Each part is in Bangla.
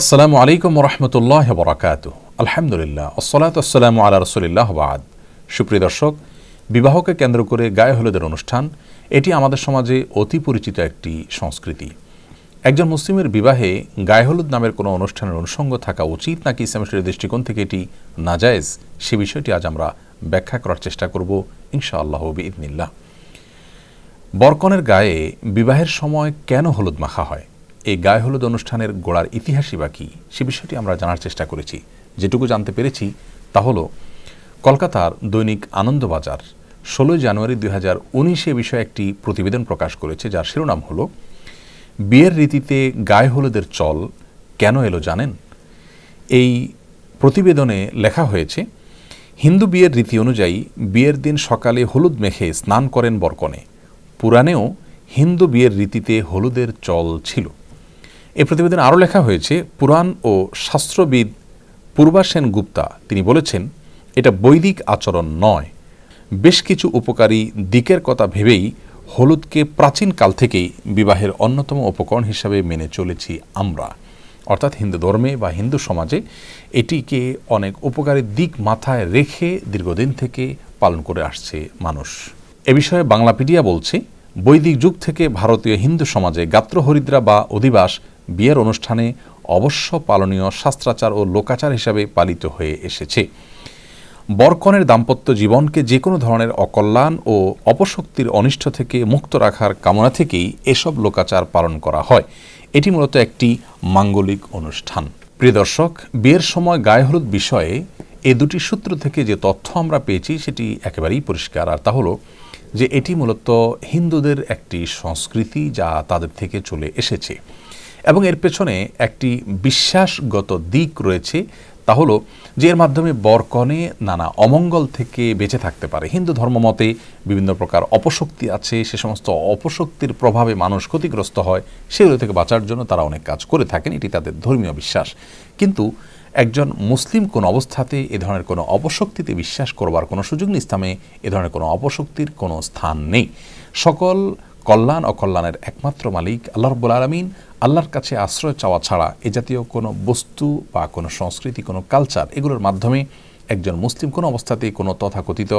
আসসালামু আলাইকুম রহমতুল্লাহ বরাকাতুহু। আলহামদুলিল্লাহ, আসসালাতু ওয়াসসালামু আলা রাসূলিল্লাহ বাদ। সুপ্রিয় দর্শক, বিবাহকে কেন্দ্র করে গায়ে হলুদের অনুষ্ঠান এটি আমাদের সমাজে অতি পরিচিত একটি সংস্কৃতি। একজন মুসলিমের বিবাহে গায়ে হলুদ নামের কোনো অনুষ্ঠানের অনুষঙ্গ থাকা উচিত নাকি ইসলামের দৃষ্টিকোণ থেকে এটি নাজায়েজ, সে বিষয়টি আজ আমরা ব্যাখ্যা করার চেষ্টা করব ইনশাআল্লাহ বিইذনিল্লাহ। বরকনের গায়ে বিবাহের সময় কেন হলুদ মাখা হয়, এই গায়ে হলুদ অনুষ্ঠানের গোড়ার ইতিহাসই বা কী, সে বিষয়টি আমরা জানার চেষ্টা করেছি। যেটুকু জানতে পেরেছি তা হলো, কলকাতার দৈনিক আনন্দবাজার 16 জানুয়ারি 2019 বিষয়ে একটি প্রতিবেদন প্রকাশ করেছে, যার শিরোনাম হলো বিয়ের রীতিতে গায়ে হলুদের চল কেন এলো জানেন। এই প্রতিবেদনে লেখা হয়েছে, হিন্দু বিয়ের রীতি অনুযায়ী বিয়ের দিন সকালে হলুদ মেখে স্নান করেন বরকনে। পুরাণেও হিন্দু বিয়ের রীতিতে হলুদের চল ছিল। এই প্রতিবেদনে আরও লেখা হয়েছে, পুরাণ ও শাস্ত্রবিদ পূর্বা সেন গুপ্তা তিনি বলেছেন, এটা বৈদিক আচরণ নয়। বেশ কিছু উপকারী দিকের কথা ভেবেই হলুদকে প্রাচীন কাল থেকেই বিবাহের অন্যতম উপকরণ হিসাবে মেনে চলেছি আমরা। অর্থাৎ হিন্দু ধর্মে বা হিন্দু সমাজে এটিকে অনেক উপকারী দিক মাথায় রেখে দীর্ঘদিন থেকে পালন করে আসছে মানুষ। এ বিষয়ে বাংলাপিডিয়া বলছে, বৈদিক যুগ থেকে ভারতীয় হিন্দু সমাজে গাত্রহরিদ্রা বা অধিবাস বিয়ের অনুষ্ঠানে অবশ্য পালনীয় শাস্ত্রাচার ও লোকাচার হিসাবে পালিত হয়ে এসেছে। বরকনের দাম্পত্য জীবনকে যে কোনো ধরনের অকল্যাণ ও অপশক্তির অনিষ্ট থেকে মুক্ত রাখার কামনা থেকেই এসব লোকাচার পালন করা হয়। এটি মূলত একটি মাঙ্গলিক অনুষ্ঠান। প্রিয় দর্শক, বিয়ের সময় গায়ে হলুদ বিষয়ে এ দুটি সূত্র থেকে যে তথ্য আমরা পেয়েছি সেটি একেবারেই পরিষ্কার, আর তা হলো যে এটি মূলত হিন্দুদের একটি সংস্কৃতি যা তাদের থেকে চলে এসেছে এবং এর পেছনে একটি বিশ্বাসগত দিক রয়েছে। তা হলো যে এর মাধ্যমে বরকনে নানা অমঙ্গল থেকে বেঁচে থাকতে পারে। হিন্দু ধর্মমতে বিভিন্ন প্রকার অপশক্তি আছে, সে সমস্ত অপশক্তির প্রভাবে মানুষ ক্ষতিগ্রস্ত হয়, সেগুলো থেকে বাঁচার জন্য তারা অনেক কাজ করে থাকেন, এটি তাদের ধর্মীয় বিশ্বাস। কিন্তু একজন মুসলিম কোন অবস্থাতে এ ধরনের কোনো অপশক্তিতে বিশ্বাস করবার কোনো সুযোগ নেই। ইসলামে এ ধরনের কোনো অপশক্তির কোনো স্থান নেই। সকল কল্যাণ অকল্যাণের একমাত্র মালিক আল্লাহ রাব্বুল আলামিন। আল্লাহর কাছে আশ্রয় চাওয়া ছাড়া এ জাতীয় কোনো বস্তু বা কোনো সংস্কৃতি, কোনো কালচার, এগুলোর মাধ্যমে একজন মুসলিম কোনো অবস্থাতেই কোনো তথাকথিত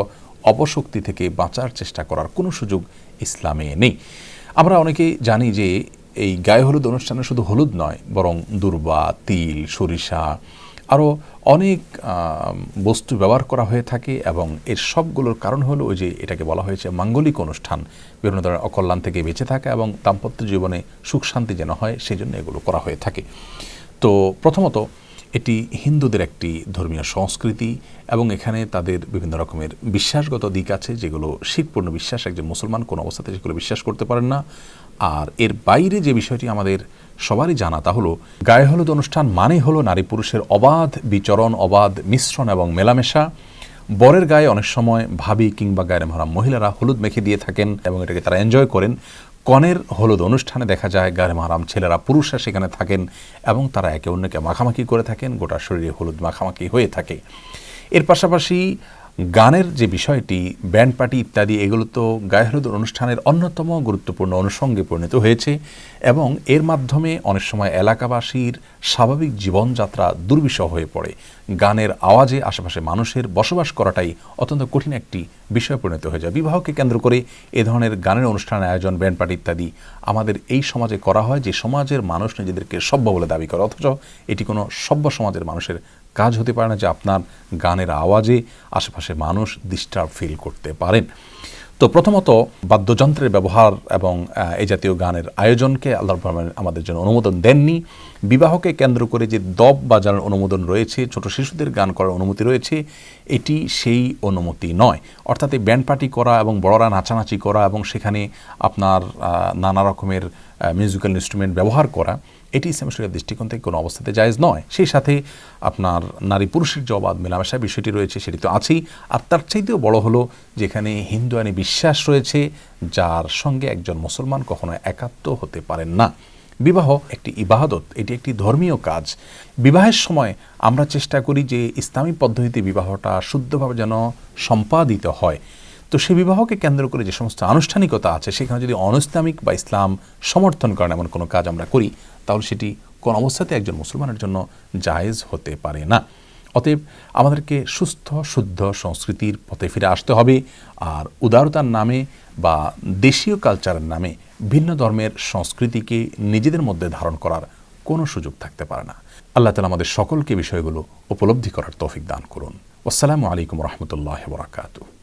অপশক্তি থেকে বাঁচার চেষ্টা করার কোনো সুযোগ ইসলামে নেই। আমরা অনেকেই জানি যে এই গায়ে হলুদ অনুষ্ঠানে শুধু হলুদ নয়, বরং দূর্বা, তিল, সরিষা, আরও অনেক বস্তু ব্যবহার করা হয়ে থাকে এবং এর সবগুলোর কারণ হলো ওই যে এটাকে বলা হয়েছে মাঙ্গলিক অনুষ্ঠান, বিভিন্ন ধরনের অকল্যাণ থেকে বেঁচে থাকা এবং দাম্পত্য জীবনে সুখ শান্তি যেন হয় সেই জন্য এগুলো করা হয়ে থাকে। তো প্রথমত এটি হিন্দুদের একটি ধর্মীয় সংস্কৃতি এবং এখানে তাদের বিভিন্ন রকমের বিশ্বাসগত দিক আছে যেগুলো শিরপূর্ণ বিশ্বাস। একজন মুসলমান কোনো অবস্থাতে সেগুলো বিশ্বাস করতে পারেন না। আর এর বাইরে যে বিষয়টি আমাদের সবারই জানা, তা হলো গায়ে হলুদ অনুষ্ঠান মানে হলো নারী পুরুষের অবাধ বিচরণ, অবাধ মিশ্রণ এবং মেলামেশা। বরের গায়ে অনেক সময় ভাবি কিংবা গায়ের মহারাম মহিলারা হলুদ মেখে দিয়ে থাকেন এবং এটাকে তারা এনজয় করেন। কনের হলুদ অনুষ্ঠানে দেখা যায় গায়ে মহারাম ছেলেরা, পুরুষরা সেখানে থাকেন এবং তারা একে অন্যকে মাখামাখি করে থাকেন, গোটা শরীরে হলুদ মাখামাখি হয়ে থাকে। এর পাশাপাশি গানের যে বিষয়টি, ব্যান্ড পার্টি ইত্যাদি, এগুলো তো গায়ে হলুদ অনুষ্ঠানের অন্যতম গুরুত্বপূর্ণ অনুষঙ্গে পরিণত হয়েছে এবং এর মাধ্যমে অনেক সময় এলাকাবাসীর স্বাভাবিক জীবনযাত্রা দুর্বিষহ হয়ে পড়ে। গানের আওয়াজে আশেপাশে মানুষের বসবাস করাটাই অত্যন্ত কঠিন একটি বিষয় পরিণত হয়ে যায়। বিবাহকে কেন্দ্র করে এ ধরনের গানের অনুষ্ঠানের আয়োজন, ব্যান্ড পার্টি ইত্যাদি আমাদের এই সমাজে করা হয়, যে সমাজের মানুষ নিজেদেরকে সভ্য বলে দাবি করে, অথচ এটি কোনো সভ্য সমাজের মানুষের কাজ হতে পারে না যে আপনার গানের আওয়াজে আশেপাশে মানুষ ডিস্টার্ব ফিল করতে পারেন। তো প্রথমত বাদ্যযন্ত্রের ব্যবহার এবং এই জাতীয় গানের আয়োজনকে আল্লাহ আমাদের জন্য অনুমোদন দেননি। বিবাহকে কেন্দ্র করে যে দব বাজানোর অনুমোদন রয়েছে, ছোট শিশুদের গান করার অনুমতি রয়েছে, এটি সেই অনুমতি নয়। অর্থাৎ এই ব্যান্ড পার্টি করা এবং বড়রা নাচানাচি করা এবং সেখানে আপনার নানা রকমের মিউজিক্যাল ইনস্ট্রুমেন্ট ব্যবহার করা, এটি ইসলামের শরীয়তের দৃষ্টিকোণ থেকে কোনো অবস্থাতে জায়েজ নয়। সেই সাথে আপনার নারী পুরুষের যে অবাধ মেলামেশার বিষয়টি রয়েছে সেটি তো আছেই, আর তার চাইতেও বড় হলো যেখানে হিন্দু আইনি বিশ্বাস রয়েছে যার সঙ্গে একজন মুসলমান কখনো একাত্ম হতে পারেন না। বিবাহ একটি ইবাদত, এটি একটি ধর্মীয় কাজ। বিবাহের সময় আমরা চেষ্টা করি যে ইসলামী পদ্ধতিতে বিবাহটা শুদ্ধভাবে যেন সম্পাদিত হয়। তো সেই বিবাহকে কেন্দ্র করে যে সমস্ত আনুষ্ঠানিকতা আছে সেখানে যদি অনইসলামিক বা ইসলাম সমর্থন করেন এমন কোনো কাজ আমরা করি, তাহলে সেটি কোন অবস্থাতে একজন মুসলমানের জন্য জায়েজ হতে পারে না। অতএব আমাদেরকে সুস্থ শুদ্ধ সংস্কৃতির পথে ফিরে আসতে হবে। আর উদারতার নামে বা দেশীয় কালচারের নামে ভিন্ন ধর্মের সংস্কৃতিকে নিজেদের মধ্যে ধারণ করার কোনো সুযোগ থাকতে পারে না। আল্লাহ তাআলা আমাদের সকলকে বিষয়গুলো উপলব্ধি করার তৌফিক দান করুন। আসসালামু আলাইকুম ওয়া রাহমাতুল্লাহি ওয়া বারাকাতুহু।